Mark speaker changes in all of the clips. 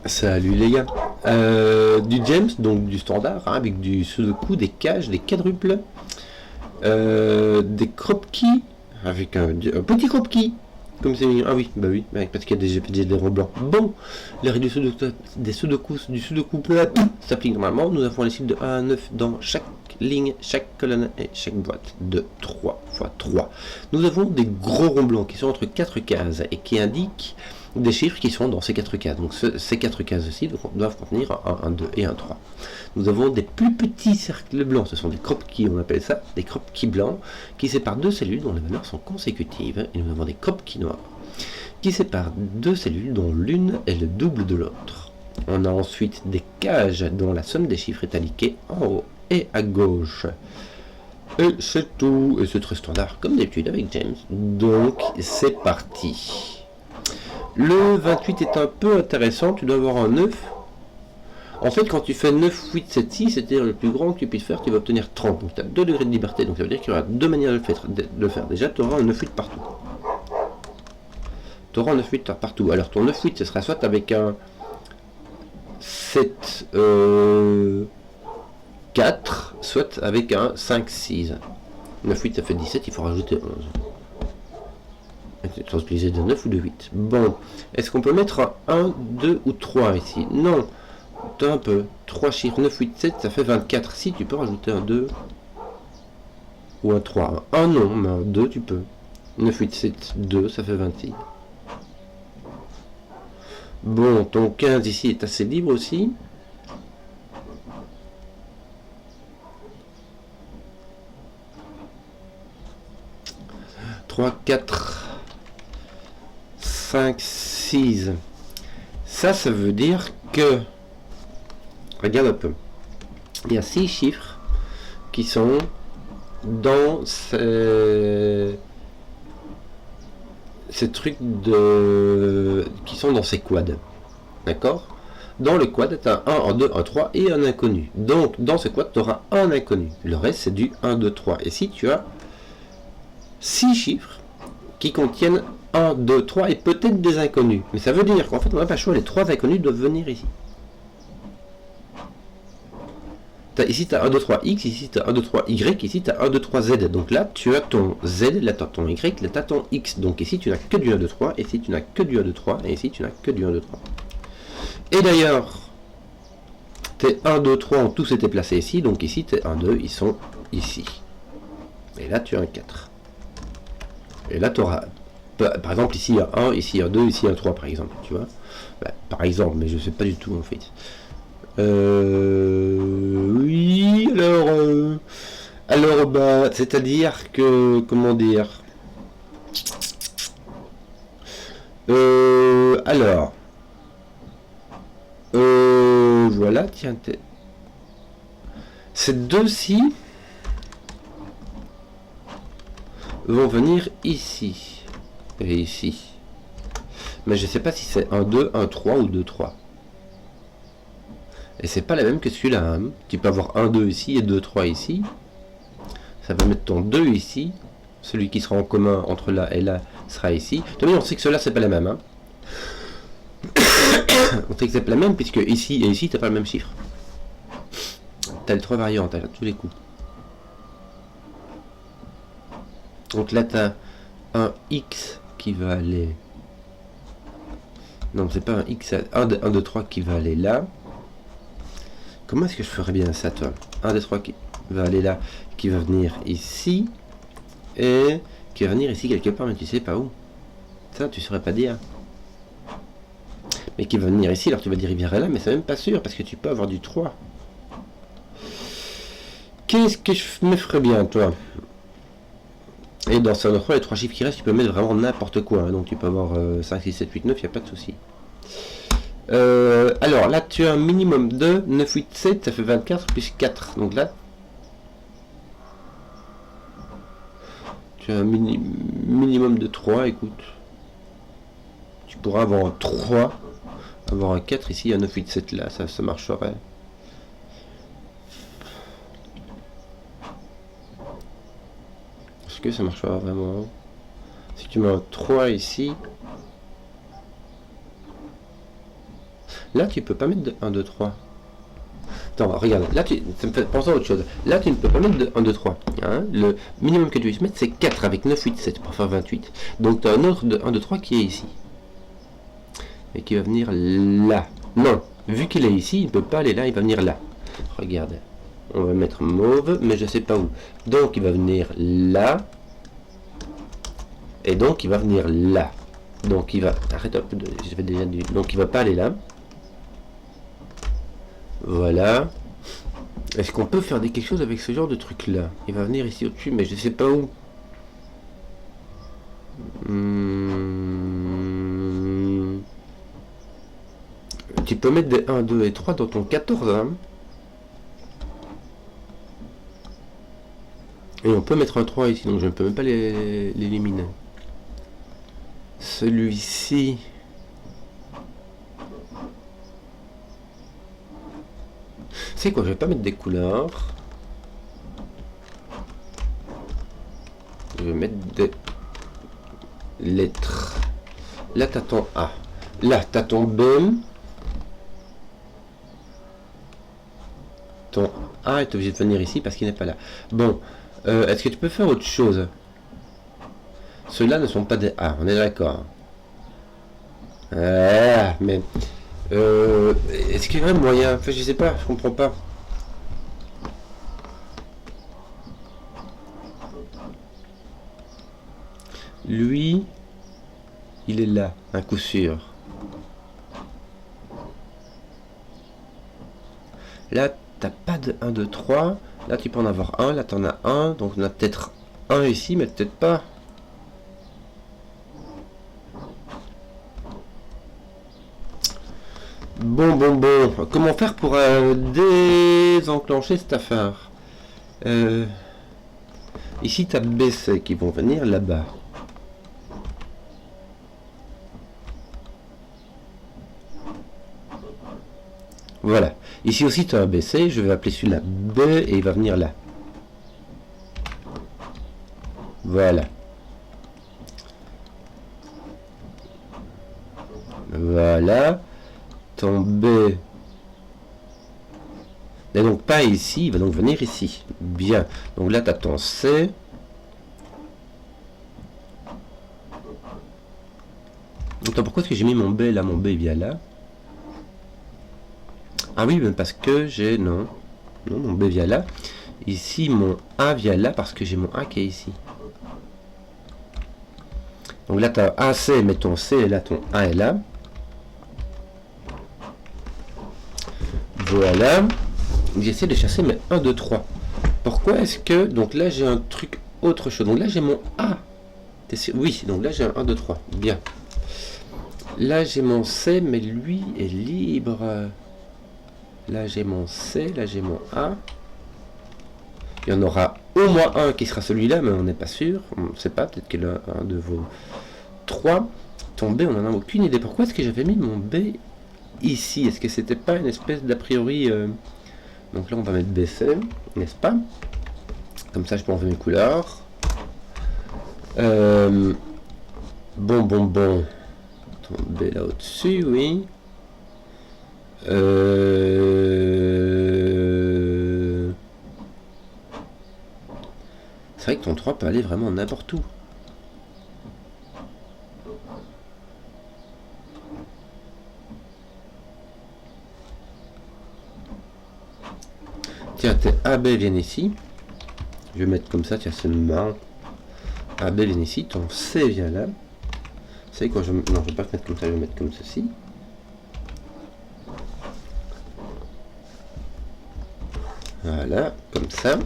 Speaker 1: Salut les gars. Du James, donc du standard, hein, avec du sudoku, des cages, des quadruples, des crop-keys, avec un petit crop-key, comme c'est mignon. Ah oui, bah oui, parce qu'il y a des GPG des ronds blancs. Bon, les règles du sudoku plat s'appliquent normalement. Nous avons les chiffres de 1 à 9 dans chaque ligne, chaque colonne et chaque boîte de 3 x 3. Nous avons des gros ronds blancs qui sont entre 4 cases et qui indiquent des chiffres qui sont dans ces 4 cases. Donc ces 4 cases-ci doivent contenir un 1, un 2 et un 3. Nous avons des plus petits cercles blancs, ce sont des crop-keys, on appelle ça des crop-keys blancs, qui séparent deux cellules dont les valeurs sont consécutives. Et nous avons des crop-keys noirs, qui séparent deux cellules dont l'une est le double de l'autre. On a ensuite des cages dont la somme des chiffres est indiquée en haut et à gauche. Et c'est tout, et c'est très standard, comme d'habitude avec James. Donc c'est parti. Le 28 est un peu intéressant, tu dois avoir un 9. En fait, quand tu fais 9, 8, 7, 6, c'est-à-dire le plus grand que tu puisses faire, tu vas obtenir 30. Donc tu as 2 degrés de liberté, donc ça veut dire qu'il y aura deux manières de le faire. Déjà, tu auras un 9, 8 partout. Tu auras un 9, 8 partout. Alors ton 9, 8, ce sera soit avec un 7, 4, soit avec un 5, 6. 9, 8, ça fait 17, il faut rajouter 11. Transposé de 9 ou de 8. Bon, est-ce qu'on peut mettre un 1, 2 ou 3 ici? Non, un peu. 3 chiffres, 9, 8, 7, ça fait 24. Si, tu peux rajouter un 2 ou un 3. Un non, mais un 2, tu peux. 9, 8, 7, 2, ça fait 26. Bon, ton 15 ici est assez libre aussi. « 3, 4... 5, 6. Ça veut dire que, regarde un peu, il y a 6 chiffres qui sont dans ces trucs qui sont dans ces quads. D'accord? Dans le quad, tu as un 1, un 2, un 3 et un inconnu. Donc, dans ce quad, tu auras un inconnu. Le reste, c'est du 1, 2, 3. Et si tu as 6 chiffres qui contiennent 1, 2, 3 et peut-être des inconnus. Mais ça veut dire qu'en fait, on n'a pas le choix, les 3 inconnus doivent venir ici. Ici, tu as 1, 2, 3 X, ici, tu as 1, 2, 3 Y, ici, tu as 1, 2, 3 Z. Donc là, tu as ton Z, là, tu as ton Y, là, tu as ton X. Donc ici, tu n'as que du 1, 2, 3, et ici, tu n'as que du 1, 2, 3, et ici, tu n'as que du 1, 2, 3. Et d'ailleurs, tes 1, 2, 3 ont tous été placés ici, donc ici, tes 1, 2, ils sont ici. Et là, tu as un 4. Et là, tu auras... Par exemple, ici il y a 1, ici il y a 2, ici il y a 3 par exemple, tu vois. Bah, par exemple, mais je sais pas du tout en fait. Oui, alors bah, c'est-à-dire que, comment dire, alors, voilà, tiens, ces deux-ci vont venir ici. Et ici. Mais je sais pas si c'est un 2, un 3 ou 2, 3. Et c'est pas la même que celui-là. Hein. Tu peux avoir un 2 ici et 2, 3 ici. Ça va mettre ton 2 ici. Celui qui sera en commun entre là et là sera ici. Tenez, on sait que ceux-là, c'est pas la même. Hein. On sait que c'est pas la même puisque ici et ici, t'as pas le même chiffre. T'as les 3 variantes à tous les coups. Donc là, t'as un X qui va aller... Non, c'est pas un X, 1, 2, 3 qui va aller là. Comment est-ce que je ferais bien ça, toi? 1, 2, 3 qui va aller là, qui va venir ici, et qui va venir ici quelque part, mais tu sais pas où. Ça, tu saurais pas dire. Mais qui va venir ici, alors tu vas dire il viendrait là, mais c'est même pas sûr, parce que tu peux avoir du 3. Qu'est-ce que je me ferais bien, toi? Et dans ce 3, les 3 chiffres qui restent, tu peux mettre vraiment n'importe quoi. Hein, donc tu peux avoir 5, 6, 7, 8, 9, il n'y a pas de souci. Alors là, tu as un minimum de 9, 8, 7, ça fait 24 plus 4. Donc là, tu as un minimum de 3, écoute. Tu pourras avoir un 3, avoir un 4 ici, un 9, 8, 7 là, ça marcherait. Est-ce que ça marchera vraiment? Si tu mets un 3 ici, Là, tu peux pas mettre de 1, 2, 3. Attends, regarde, là, ça me fait penser à autre chose. Là, tu ne peux pas mettre de 1, 2, 3. Hein. Le minimum que tu puisses mettre, c'est 4 avec 9, 8, 7 pour faire 28. Donc, tu as un autre de 1, 2, 3 qui est ici. Et qui va venir là. Non, vu qu'il est ici, il ne peut pas aller là, il va venir là. Regarde. On va mettre mauve, mais je sais pas où. Donc, il va venir là. Et donc, il va venir là. Donc, il va... Arrête un peu de... Je vais déjà du... Donc, il va pas aller là. Voilà. Est-ce qu'on peut faire quelque chose avec ce genre de truc là? Il va venir ici au-dessus, mais je sais pas où. Tu peux mettre des 1, 2 et 3 dans ton 14, hein. Et on peut mettre un 3 ici, donc je ne peux même pas l'éliminer. Celui-ci... C'est quoi, je vais pas mettre des couleurs. Je vais mettre des lettres. Là, t'as ton A. Là, t'as ton B. Ton A est obligé de venir ici parce qu'il n'est pas là. Bon, est-ce que tu peux faire autre chose? Ceux-là ne sont pas des A, on est d'accord. Ah, mais... est-ce qu'il y a un moyen? Enfin, je sais pas, je comprends pas. Lui, il est là, un coup sûr. Là, t'as pas de 1, 2, 3. Là, tu peux en avoir un. Là, t'en as un. Donc, on a peut-être un ici, mais peut-être pas. Bon. Comment faire pour désenclencher cette affaire? Ici, t'as BC qui vont venir là-bas. Voilà. Ici aussi, tu as un BC. Je vais appeler celui-là B et il va venir là. Voilà. Voilà. Ton B n'est donc pas ici. Il va donc venir ici. Bien. Donc là, tu as ton C. Attends, pourquoi est-ce que j'ai mis mon B là? Mon B vient là. Ah oui, mais parce que j'ai... Non, mon B vient là. Ici, mon A vient là parce que j'ai mon A qui est ici. Donc là, tu as AC, mais ton C, et là, ton A est là. Voilà. J'essaie de chasser mes 1, 2, 3. Pourquoi est-ce que... Donc là, j'ai un truc autre chose. Donc là, j'ai mon A. Oui, donc là, j'ai un 1, 2, 3. Bien. Là, j'ai mon C, mais lui est libre. Là, j'ai mon C, là, j'ai mon A. Il y en aura au moins un qui sera celui-là, mais on n'est pas sûr. On ne sait pas, peut-être qu'il y a un de vos 3. Ton B, on n'en a aucune idée. Pourquoi est-ce que j'avais mis mon B ici? Est-ce que c'était pas une espèce d'a priori... Donc là, on va mettre BC, n'est-ce pas? Comme ça, je peux enlever mes couleurs. Bon. Ton B là au-dessus, oui. C'est vrai que ton 3 peut aller vraiment n'importe où. Tiens, tes AB viennent ici. Je vais mettre comme ça, tiens, c'est marrant. AB vient ici, ton C vient là. Vous savez quoi, non, je ne vais pas mettre comme ça, je vais mettre comme ceci. Voilà, comme ça.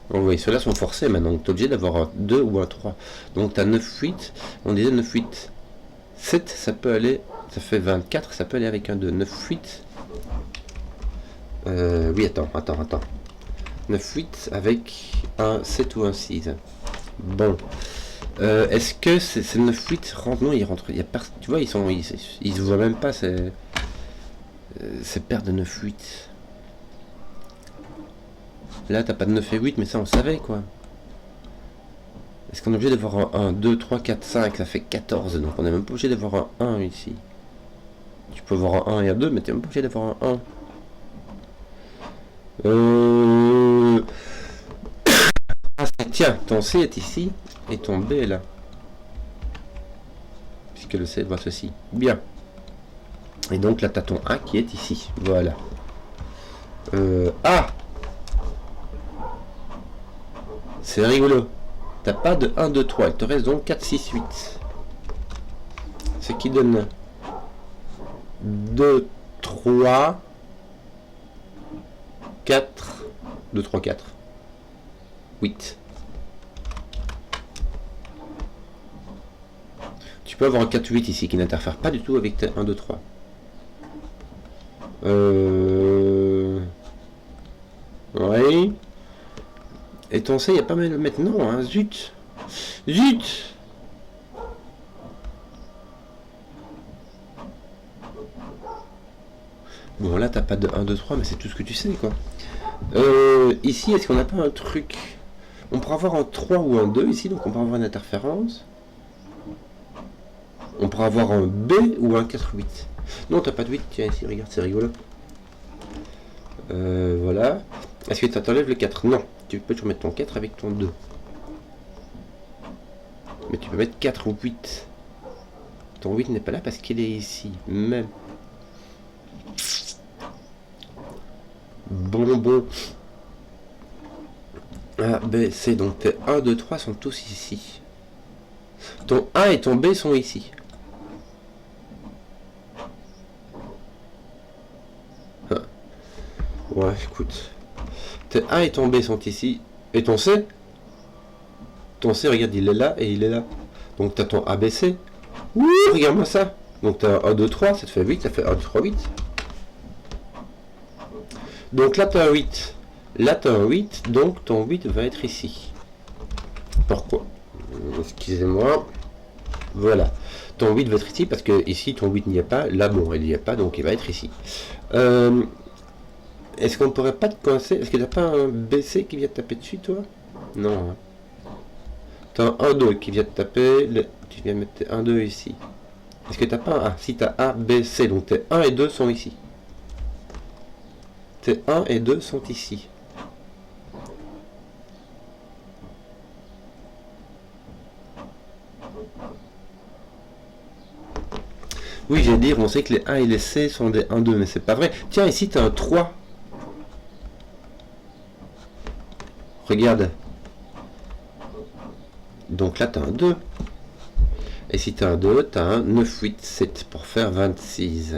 Speaker 1: Bon, oui, ceux-là sont forcés maintenant, donc tu es obligé d'avoir un 2 ou un 3. Donc tu as 9, 8, on disait 9, 8, 7, ça peut aller, ça fait 24, ça peut aller avec un 2, 9, 8. Oui, attends. 9, 8 avec un 7 ou un 6. Bon. Est-ce que ces 9, 8 rentrent? Non, ils rentrent. Tu vois, ils se voient même pas, ces paires de 9, 8. Là, t'as pas de 9 et 8, mais ça, on savait, quoi. Est-ce qu'on est obligé d'avoir un 1, 2, 3, 4, 5, ça fait 14, donc on n'est même pas obligé d'avoir un 1 ici. Tu peux avoir un 1 et un 2, mais tu n'es même pas obligé d'avoir un 1. Ah, tiens, ton C est ici, et ton B est là. Puisque le C voit ceci. Bien. Et donc là, tu as ton A qui est ici. Voilà. Ah, c'est rigolo. T'as pas de 1, 2, 3. Il te reste donc 4, 6, 8. Ce qui donne 2, 3, 4, 2, 3, 4, 8. Tu peux avoir un 4, 8 ici qui n'interfère pas du tout avec tes 1, 2, 3. Oui. Et ton C, il n'y a pas mal de mettre. Non, hein, zut. Zut. Bon, là, t'as pas de 1, 2, 3, mais c'est tout ce que tu sais, quoi. Ici, est-ce qu'on n'a pas un truc? On pourra avoir un 3 ou un 2 ici, donc on pourra avoir une interférence. On pourra avoir un B ou un 4, 8. Non, t'as pas de 8. Tiens, ici, regarde, c'est rigolo. Voilà. Est-ce que tu t'enlèves le 4? Non. Tu peux toujours mettre ton 4 avec ton 2. Mais tu peux mettre 4 ou 8. Ton 8 n'est pas là parce qu'il est ici. Même. Bon. A, B, C. Donc tes 1, 2, 3 sont tous ici. Ton A et ton B sont ici. Ah. Ouais, écoute. Tes A et ton B sont ici. Et ton C? Ton C, regarde, il est là et il est là. Donc tu as ton ABC. Ouh, regarde-moi ça. Donc tu as 1, 2, 3, ça te fait 8, ça fait 1, 2, 3, 8. Donc là tu as un 8. Là tu as un 8, donc ton 8 va être ici. Pourquoi? Excusez-moi. Voilà. Ton 8 va être ici parce que ici ton 8 n'y est pas. Là bon, il n'y est pas, donc il va être ici. Est-ce qu'on ne pourrait pas te coincer? Est-ce que tu n'as pas un BC qui vient te taper dessus, toi? Non. Hein. Tu as un 1-2 qui vient te taper. Tu viens mettre tes 1-2 ici. Est-ce que tu n'as pas un A? Si tu as A, B, C, donc tes 1 et 2 sont ici. Tes 1 et 2 sont ici. Oui, j'allais dire, on sait que les 1 et les C sont des 1-2, mais c'est pas vrai. Tiens, ici, tu as un 3. Regarde. Donc là, tu as un 2. Et si tu as un 2, tu as un 9, 8, 7 pour faire 26.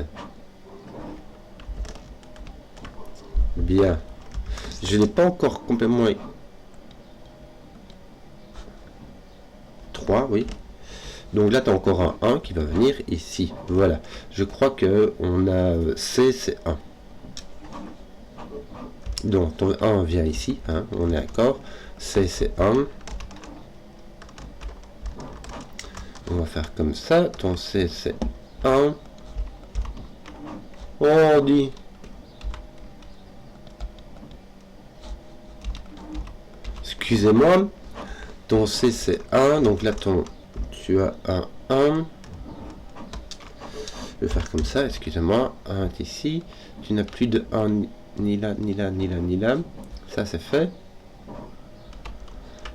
Speaker 1: Bien. Je n'ai pas encore complètement... 3, oui. Donc là, tu as encore un 1 qui va venir ici. Voilà. Je crois que on a C, c'est 1. Donc ton 1 vient ici. Hein, on est d'accord. C, c'est 1. On va faire comme ça. Ton C, c'est 1. Oh, on dit. Excusez-moi. Ton C, c'est 1. Donc là, tu as un 1. Je vais faire comme ça. Excusez-moi. 1 est ici. Tu n'as plus de 1 ni là, ni là, ni là, ni là. Ça, c'est fait.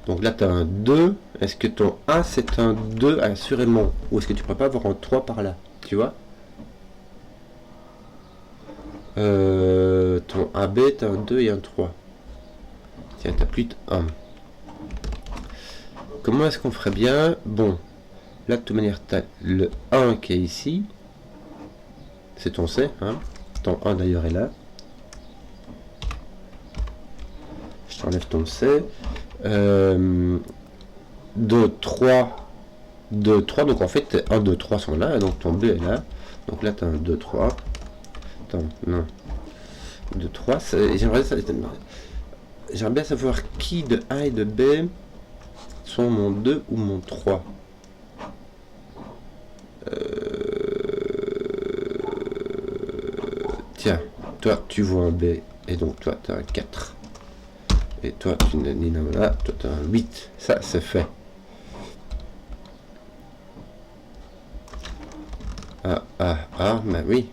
Speaker 1: Donc là, tu as un 2. Est-ce que ton A, c'est un 2 assurément? Ou est-ce que tu ne peux pas avoir un 3 par là? Tu vois? Ton AB, tu as un 2 et un 3. Tiens, tu n'as plus de 1. Comment est-ce qu'on ferait bien? Bon, là, de toute manière, tu as le 1 qui est ici. C'est ton C. Hein? Ton 1, d'ailleurs, est là. Je t'enlève ton C. 2, 3, 2, 3, donc en fait 1, 2, 3 sont là, donc ton B est là, donc là tu as un 2, 3, attends, non, 2, 3, j'aimerais bien savoir qui de A et de B sont mon 2 ou mon 3. Tiens, toi tu vois un B, et donc toi tu as un 4. Et toi, tu n'es ni là, toi tu as un 8. Ça, c'est fait. bah oui.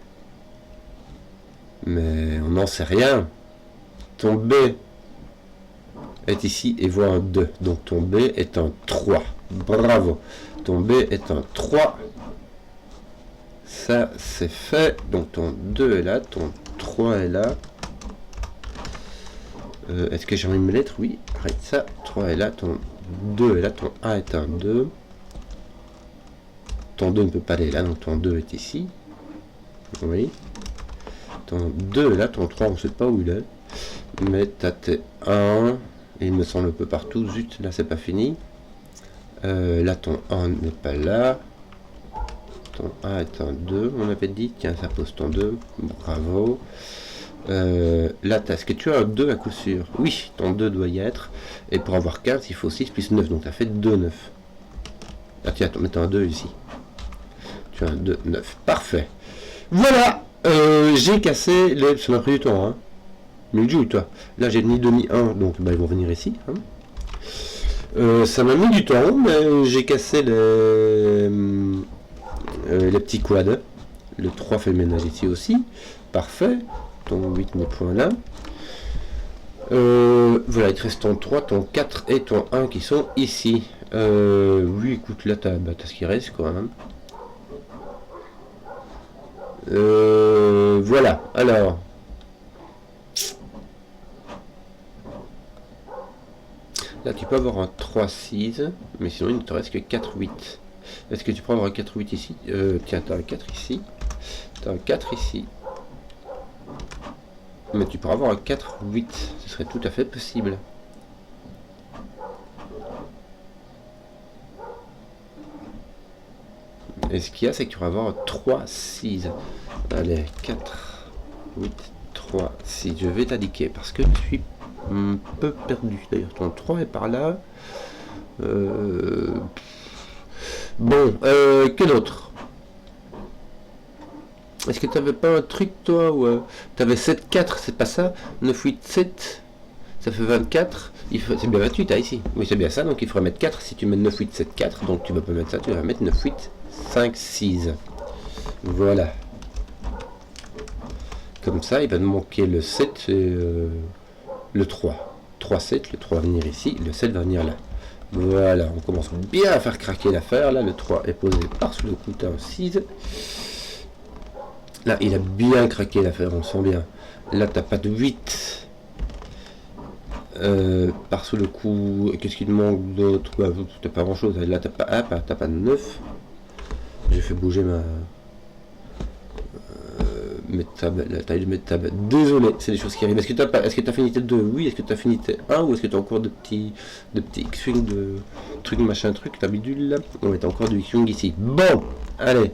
Speaker 1: Mais on n'en sait rien. Ton B est ici et voit un 2. Donc ton B est un 3. Bravo. Ton B est un 3. Ça, c'est fait. Donc ton 2 est là, ton 3 est là. Est-ce que j'ai envie de me lettre? Oui. Arrête ça. 3 est là, ton 2 est là, ton A est un 2. Ton 2 ne peut pas aller là, donc ton 2 est ici. Oui. Ton 2 est là, ton 3, on ne sait pas où il est. Mais t'as tes 1. Il me semble un peu partout. Zut, là, c'est pas fini. Là, ton 1 n'est pas là. Ton A est un 2, on avait dit. Tiens, ça pose ton 2. Bravo. Là, est-ce que tu as un 2 à coup sûr? Oui, ton 2 doit y être. Et pour avoir 15, il faut 6 plus 9. Donc, tu as fait 2, 9. Ah, tiens, mets un 2 ici. Tu as un 2, 9. Parfait. Voilà. J'ai cassé les... Ça m'a pris du temps, hein. Mais joue, toi. Là, j'ai ni 2 ni 1. Donc, bah, ils vont venir ici. Hein. Ça m'a mis du temps, mais j'ai cassé les petits quads. Le 3 fait le ménage ici aussi. Parfait. Ton 8 n'est point là. Voilà, il te reste ton 3, ton 4 et ton 1 qui sont ici. Oui, écoute, là, t'as ce qui reste, quoi. Hein. Voilà, alors. Là, tu peux avoir un 3-6, mais sinon, il ne te reste que 4-8. Est-ce que tu peux avoir un 4-8 ici? Tiens, tu as un 4 ici. Tu as un 4 ici. Mais tu pourras avoir un 4-8. Ce serait tout à fait possible. Et ce qu'il y a, c'est que tu vas avoir un 3-6. Allez, 4, 8, 3, 6. Je vais t'indiquer parce que je suis un peu perdu. D'ailleurs, ton 3 est par là. Bon, que d'autre? Est-ce que tu n'avais pas un truc, toi, où tu avais 7-4, c'est pas ça? 9-8-7, ça fait 24. C'est bien 28, ici. Oui, c'est bien ça, donc il faudrait mettre 4. Si tu mets 9-8-7-4, donc tu vas pas mettre ça, tu vas mettre 9-8-5-6. Voilà. Comme ça, il va te manquer le 7 et le 3. 3-7, le 3 va venir ici, le 7 va venir là. Voilà, on commence bien à faire craquer l'affaire. Là, le 3 est posé par-sous le coup, un 6. Là, il a bien craqué l'affaire, on sent bien. Là, t'as pas de 8. Par-sous le coup, qu'est-ce qu'il te manque d'autre? Bah, t'as pas grand-chose. Là, t'as pas de 9. J'ai fait bouger mes tables, la taille de mes tables. Désolé, c'est des choses qui arrivent. Est-ce que t'as fini tes 2? Oui. Est-ce que t'as fini tes 1? Ou est-ce que t'as encore de petits X-Wing, de trucs machin truc, ta bidule là? Ouais, t'as encore du X-Wing ici. Bon, allez.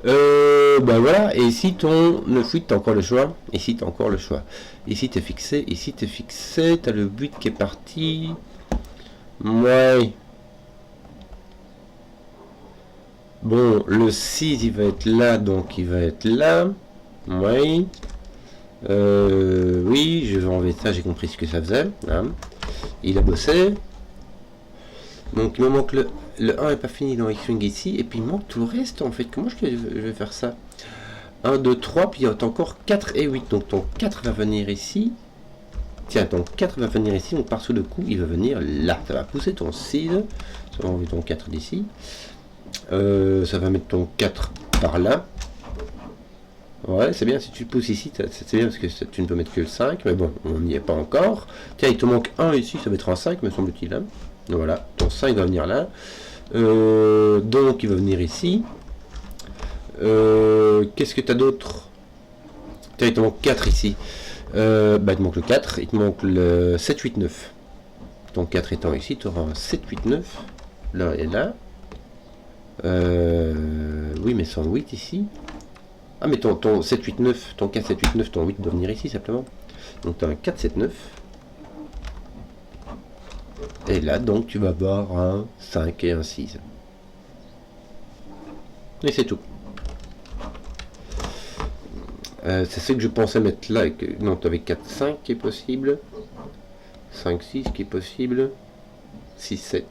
Speaker 1: Ben voilà, et ici ton 9-8, t'as encore le choix. Ici t'as encore le choix. Ici t'es fixé, t'as le 8 qui est parti. Ouais. Bon, le 6 il va être là, donc il va être là. Ouais. Oui, je vais enlever ça, j'ai compris ce que ça faisait. Hein. Il a bossé. Donc il me manque le 1 n'est pas fini dans X-Wing ici, et puis il manque tout le reste en fait. Comment je vais faire ça? 1, 2, 3, puis il y a encore 4 et 8. Donc ton 4 va venir ici. Tiens, ton 4 va venir ici, donc par-sous le coup, il va venir là. Ça va pousser ton 6. Ça va enlever ton 4 d'ici. Ça va mettre ton 4 par là. Ouais, c'est bien, si tu le pousses ici, c'est bien parce que tu ne peux mettre que le 5, mais bon, on n'y est pas encore. Tiens, il te manque 1 ici, ça va être un 5, me semble-t-il. Hein. Voilà, ton 5 va venir là. Donc, il va venir ici. Qu'est-ce que tu as d'autre? Tiens, il te manque 4 ici. Bah, il te manque le 4, il te manque le 7, 8, 9. Ton 4 étant ici, tu auras un 7, 8, 9. Là et là. Oui, mais sans 8 ici. Ah, mais ton 7, 8, 9, ton 4, 7, 8, 9, ton 8 doit venir ici simplement. Donc tu as un 4, 7, 9. Et là, donc, tu vas avoir un 5 et un 6. Et c'est tout. C'est ce que je pensais mettre là. Non, tu avais 4, 5 qui est possible. 5, 6 qui est possible. 6, 7.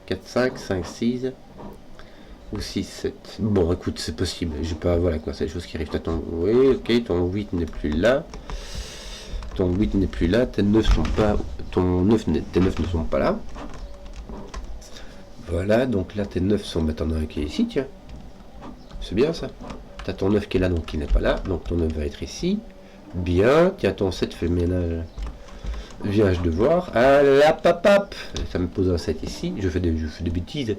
Speaker 1: 4, 5, 5, 6. Ou 6, 7. Bon, écoute, c'est possible. Je sais pas, voilà quoi, c'est des choses qui arrivent. T'as ton... Oui, ok, ton 8 n'est plus là. Ton 8 n'est plus là. Tes 9 sont pas... Tes 9 ne sont pas là. Voilà, donc là, tes 9 sont... Maintenant, un qui est ici, tiens. C'est bien, ça. T'as ton 9 qui est là, donc qui n'est pas là. Donc, ton 9 va être ici. Bien. Tiens, ton 7 fait le ménage. Viens, je devoir. Ah là, papap. Ça me pose un 7 ici. Je fais des bêtises.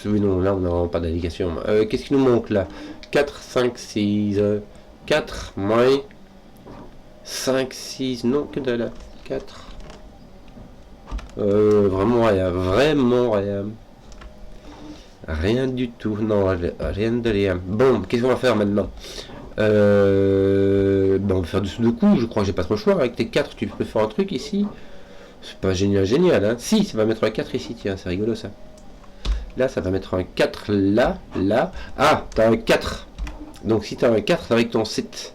Speaker 1: Oui, non, là, on n'a vraiment pas d'indication. Qu'est-ce qui nous manque, là? 4, 5, 6... 4, moins... 5, 6... Non, que dalle. 4... vraiment rien. Vraiment rien. Rien du tout. Non, rien de rien. Bon, qu'est-ce qu'on va faire maintenant? Ben on va faire du sudoku, je crois que j'ai pas trop le choix. Avec tes 4, tu peux faire un truc ici. C'est pas génial, hein. Si, ça va mettre un 4 ici, tiens, c'est rigolo ça. Là, ça va mettre un 4 là, là. Ah, t'as un 4. Donc si t'as un 4, c'est avec ton 7.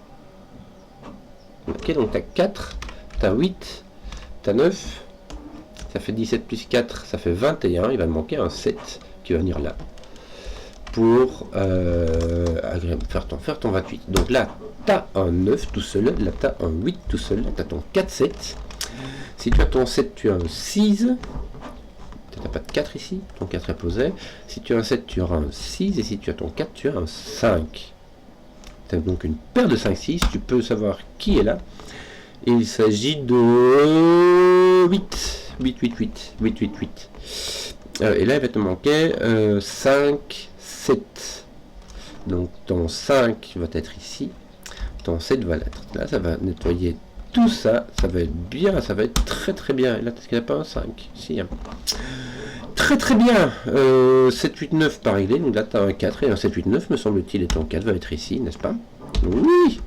Speaker 1: Ok, donc t'as 4, t'as 8, t'as 9. Ça fait 17 plus 4, ça fait 21. Il va me manquer un 7 qui va venir là. Pour faire ton 28. Donc là, tu as un 9 tout seul, là tu as un 8 tout seul, là tu as ton 4, 7. Si tu as ton 7, tu as un 6. Tu n'as pas de 4 ici, ton 4 est posé. Si tu as un 7, tu auras un 6. Et si tu as ton 4, tu as un 5. Tu as donc une paire de 5, 6. Tu peux savoir qui est là. Et il s'agit de 8. 8, 8, 8. 8, 8, 8. Et là, il va te manquer 5, 7. Donc ton 5 va être ici, ton 7 va l'être. Là, ça va nettoyer tout ça, ça va être bien, ça va être très très bien. Et là, est-ce qu'il n'y a pas un 5? Si, hein. Très très bien. 7, 8, 9 pas réglé, donc là tu as un 4 et un 7, 8, 9 me semble-t-il, et ton 4 va être ici, n'est-ce pas? Oui.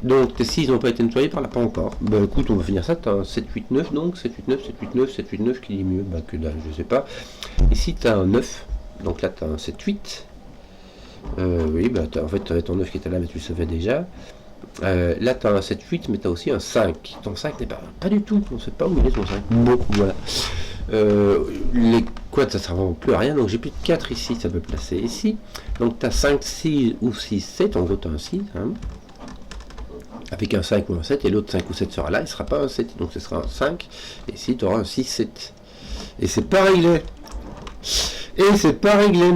Speaker 1: Donc tes 6 n'ont pas été nettoyés par là, pas encore. Bah écoute, on va finir ça, tu as un 7, 8, 9 donc, 7, 8, 9, 7, 8, 9, 7, 8, 9 qui dit mieux, bah que dalle, je sais pas. Ici tu as un 9, donc là tu as un 7, 8. Oui, bah en fait tu avais ton 9 qui était là, mais tu le savais déjà. Là tu as un 7, 8, mais tu as aussi un 5. Ton 5 n'est pas du tout, on ne sait pas où il est ton 5. Bon, voilà. Les quads ça sert vraiment plus à rien, donc j'ai plus de 4 ici, ça peut placer ici. Donc tu as 5, 6 ou 6, 7, en gros tu as un 6. Hein. Avec un 5 ou un 7, et l'autre 5 ou 7 sera là, il ne sera pas un 7, donc ce sera un 5, et ici tu auras un 6, 7. Et c'est pas réglé. Et c'est pas réglé.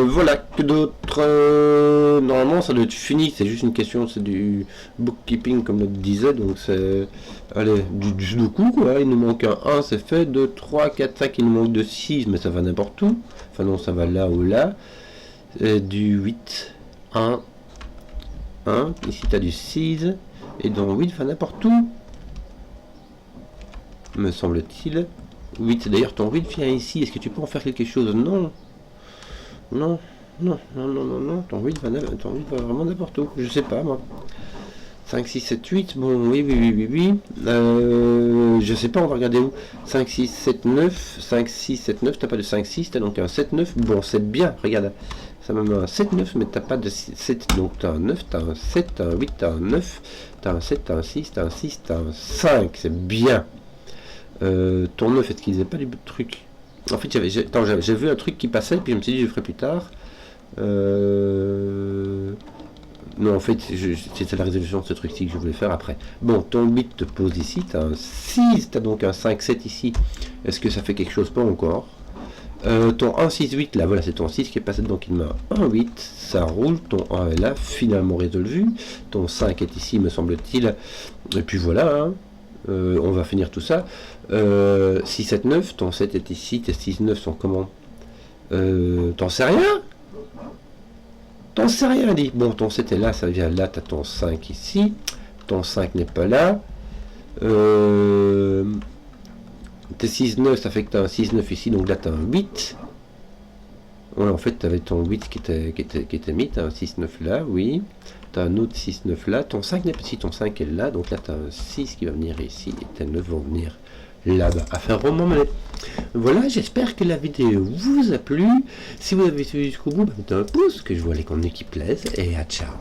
Speaker 1: Voilà, que d'autres... normalement ça doit être fini, c'est juste une question, c'est du bookkeeping comme l'autre disait, donc c'est... Allez, du sudoku quoi, il nous manque un 1, c'est fait, 2, 3, 4, 5, il nous manque de 6, mais ça va n'importe où. Enfin non, ça va là ou là. Du 8, 1, 1, ici tu as du 6, et dans 8 va n'importe où, me semble-t-il. 8, d'ailleurs ton 8 vient ici, est-ce que tu peux en faire quelque chose? Non. Non, non, non, non, non, non, ton 8 va vraiment n'importe où, je sais pas moi. 5, 6, 7, 8, bon, oui, oui, oui, oui, oui. Je sais pas, on va regarder où. 5, 6, 7, 9, 5, 6, 7, 9, t'as pas de 5, 6, t'as donc un 7, 9, bon, c'est bien, regarde. Ça me met un 7, 9, mais t'as pas de 7, donc t'as un 9, t'as un 7, t'as un 8, t'as un 9, t'as un 7, t'as un 6, t'as un 6, t'as un 5, c'est bien. Ton 9, est-ce qu'ils n'avaient pas du truc? En fait, j'ai vu un truc qui passait, puis je me suis dit, je le ferai plus tard. Non, en fait, c'était la résolution de ce truc-ci que je voulais faire après. Bon, ton 8 te pose ici, tu as un 6, tu as donc un 5, 7 ici. Est-ce que ça fait quelque chose? Pas encore. Ton 1, 6, 8, là, voilà, c'est ton 6 qui est passé, donc il met un 8, ça roule, ton 1 est là, finalement résolu. Ton 5 est ici, me semble-t-il. Et puis voilà, hein. On va finir tout ça. 6, 7, 9, ton 7 est ici, tes 6, 9 sont comment? T'en sais rien? T'en sais rien, dit. Bon, ton 7 est là, ça vient là, t'as ton 5 ici. Ton 5 n'est pas là. Tes 6, 9, ça fait que t'as un 6, 9 ici, donc là t'as un 8. Ouais, en fait, t'avais ton 8 qui était mis, t'as un 6, 9 là, oui. T'as un autre 6, 9 là, ton 5 n'est pas ici, ton 5 est là, donc là t'as un 6 qui va venir ici, et tes 9 vont venir là-bas, à faire roman mais voilà, j'espère que la vidéo vous a plu. Si vous avez suivi jusqu'au bout, mettez un pouce, que je vois les contenus qui plaisent, et à ciao.